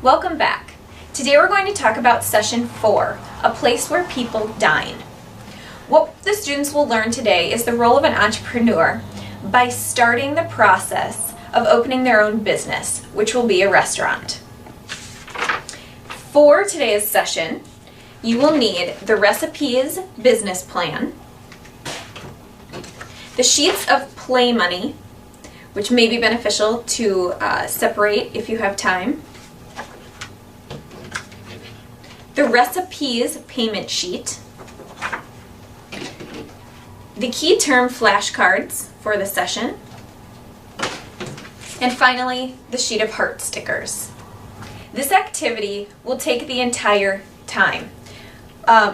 Welcome back. Today we're going to talk about Session 4, a place where people dine. What the students will learn today is the role of an entrepreneur by starting the process of opening their own business, which will be a restaurant. For today's session, you will need the recipes business plan, the sheets of play money, which may be beneficial to separate if you have time, the recipes payment sheet, the key term flashcards for the session, and finally, the sheet of heart stickers. This activity will take the entire time.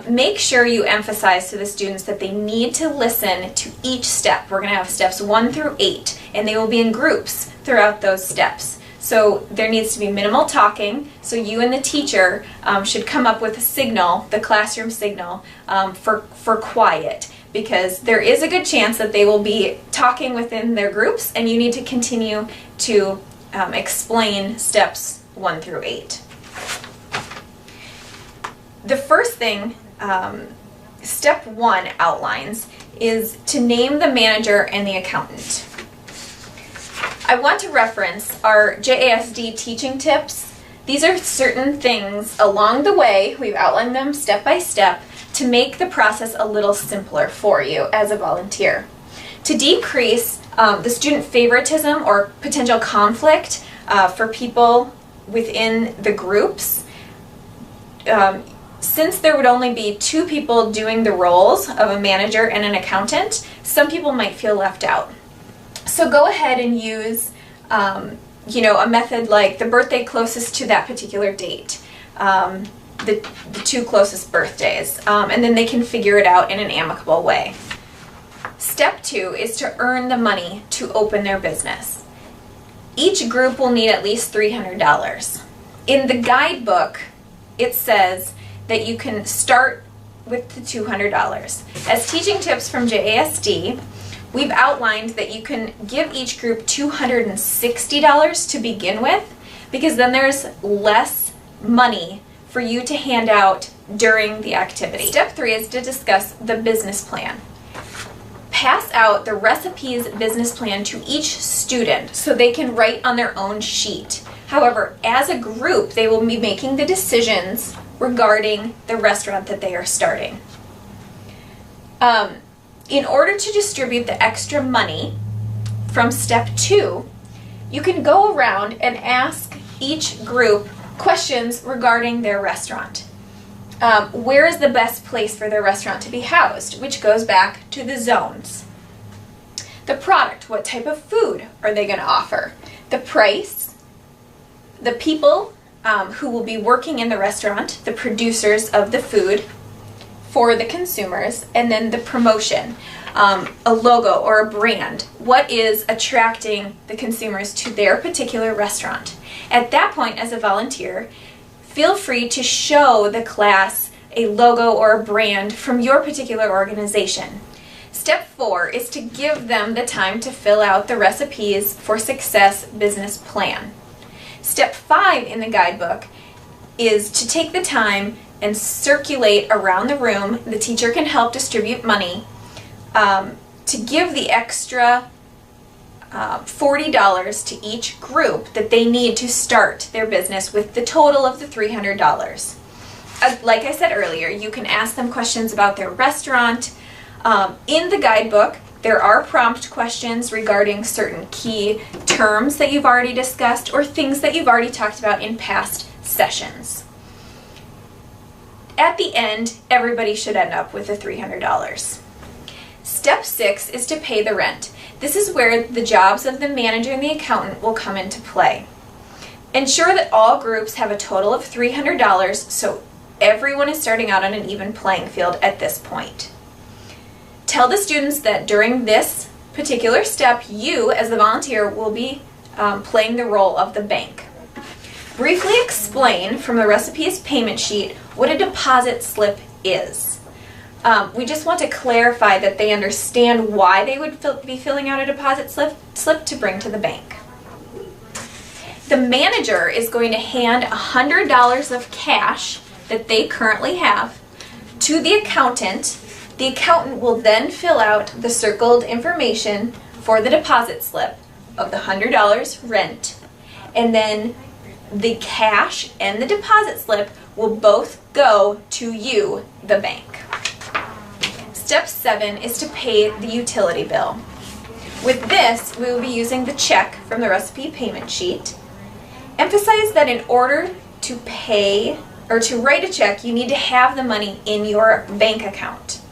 Make sure you emphasize to the students that they need to listen to each step. We're going to have steps 1 through 8, and they will be in groups throughout those steps. So there needs to be minimal talking, so you and the teacher should come up with a signal, the classroom signal, for quiet, because there is a good chance that they will be talking within their groups, and you need to continue to explain steps 1 through 8. The first thing step 1 outlines is to name the manager and the accountant. I want to reference our JASD teaching tips. These are certain things along the way, we've outlined them step by step, to make the process a little simpler for you as a volunteer. To decrease the student favoritism or potential conflict for people within the groups, since there would only be 2 people doing the roles of a manager and an accountant, some people might feel left out. So go ahead and use, a method like the birthday closest to that particular date, the 2 closest birthdays, and then they can figure it out in an amicable way. Step 2 is to earn the money to open their business. Each group will need at least $300. In the guidebook, it says that you can start with the $200. As teaching tips from JASD, we've outlined that you can give each group $260 to begin with, because then there's less money for you to hand out during the activity. Step 3 is to discuss the business plan. Pass out the recipes business plan to each student so they can write on their own sheet. However, as a group, they will be making the decisions regarding the restaurant that they are starting. In order to distribute the extra money from step 2, you can go around and ask each group questions regarding their restaurant. Where is the best place for their restaurant to be housed, which goes back to the zones. The product, what type of food are they going to offer? The price, the people who will be working in the restaurant, the producers of the food for the consumers, and then the promotion, a logo or a brand. What is attracting the consumers to their particular restaurant? At that point, as a volunteer, feel free to show the class a logo or a brand from your particular organization. Step 4 is to give them the time to fill out the recipes for success business plan. Step 5 in the guidebook is to take the time and circulate around the room. The teacher can help distribute money to give the extra $40 to each group that they need to start their business with the total of the $300. Like I said earlier, you can ask them questions about their restaurant. In the guidebook, there are prompt questions regarding certain key terms that you've already discussed or things that you've already talked about in past sessions. At the end, everybody should end up with the $300. Step 6 is to pay the rent. This is where the jobs of the manager and the accountant will come into play. Ensure that all groups have a total of $300 so everyone is starting out on an even playing field at this point. Tell the students that during this particular step, you as the volunteer will be playing the role of the bank. Briefly explain from the recipes payment sheet what a deposit slip is. We just want to clarify that they understand why they would be filling out a deposit slip to bring to the bank. the manager is going to hand $100 of cash that they currently have to the accountant. The accountant will then fill out the circled information for the deposit slip of the $100 rent, and then the cash and the deposit slip will both go to you, the bank. Step 7 is to pay the utility bill. With this, we will be using the check from the recipe payment sheet. Emphasize that in order to pay or to write a check, you need to have the money in your bank account.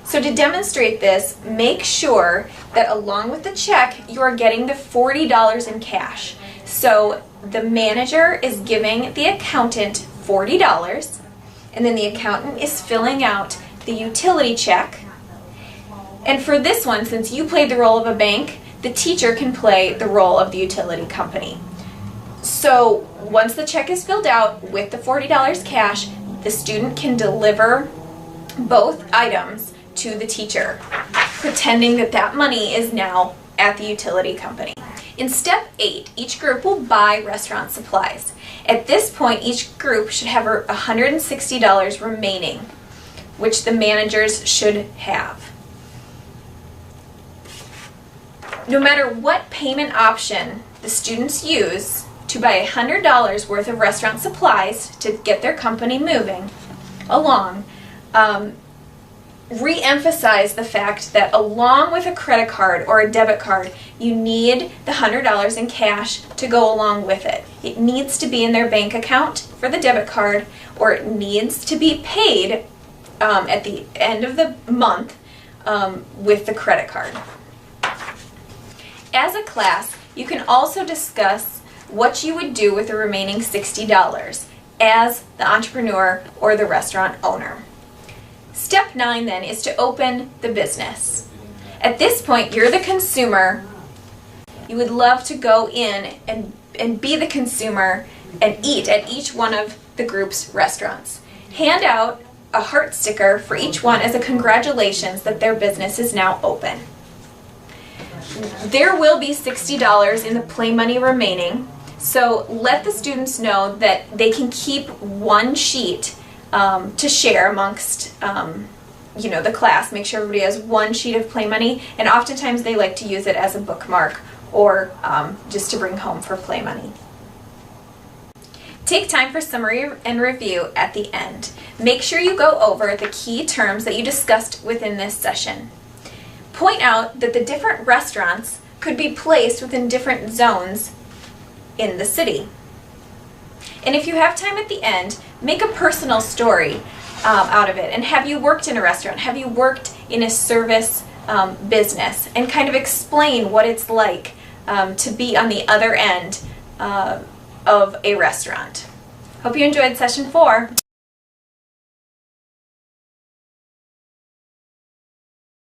So to demonstrate this, make sure that along with the check, you are getting the $40 in cash. So the manager is giving the accountant $40, and then the accountant is filling out the utility check. And for this one, since you played the role of a bank, the teacher can play the role of the utility company. So once the check is filled out with the $40 cash, the student can deliver both items to the teacher, pretending that that money is now at the utility company. In step 8, each group will buy restaurant supplies. At this point, each group should have $160 remaining, which the managers should have. No matter what payment option the students use to buy $100 worth of restaurant supplies to get their company moving along, re-emphasize the fact that along with a credit card or a debit card, you need the $100 in cash to go along with it. It needs to be in their bank account for the debit card, or it needs to be paid at the end of the month with the credit card. As a class, you can also discuss what you would do with the remaining $60 as the entrepreneur or the restaurant owner. Step 9 then is to open the business. At this point, you're the consumer. You would love to go in and be the consumer and eat at each one of the group's restaurants. Hand out a heart sticker for each one as a congratulations that their business is now open. There will be $60 in the play money remaining, so let the students know that they can keep one sheet to share amongst the class. Make sure everybody has one sheet of play money, and oftentimes they like to use it as a bookmark or just to bring home for play money. Take time for summary and review at the end. Make sure you go over the key terms that you discussed within this session. Point out that the different restaurants could be placed within different zones in the city. And if you have time at the end, make a personal story out of it. And have you worked in a restaurant? Have you worked in a service business? And kind of explain what it's like to be on the other end of a restaurant. Hope you enjoyed session 4.